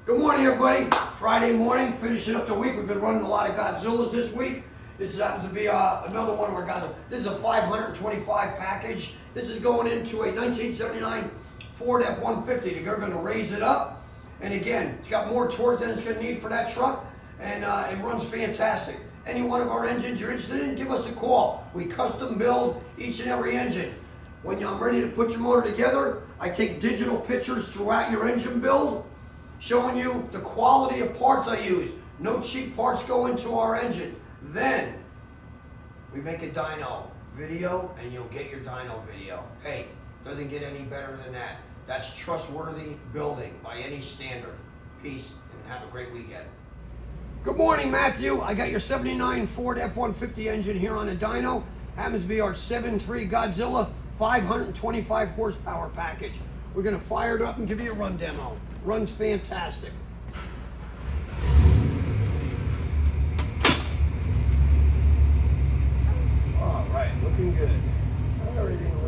Good morning, everybody. Friday morning, finishing up the week. We've been running a lot of Godzillas this week. This happens to be another one of our Godzillas. This is a 525 package. This is going into a 1979 Ford F150. They're going to raise it up. And again, it's got more torque than it's going to need for that truck. And it runs fantastic. Any one of our engines you're interested in, give us a call. We custom build each and every engine. When I'm ready to put your motor together, I take digital pictures throughout your engine build, showing you the quality of parts I use. No cheap parts go into our engine. Then we make a dyno video and you'll get your dyno video. Hey, doesn't get any better than that. That's trustworthy building by any standard. Peace and have a great weekend. Good morning, Matthew. I got your 79 Ford F150 engine here on a dyno. Happens to be our 7.3 Godzilla 525 horsepower package. We're going to fire it up and give you a run demo. Runs fantastic. All right, looking good. Everything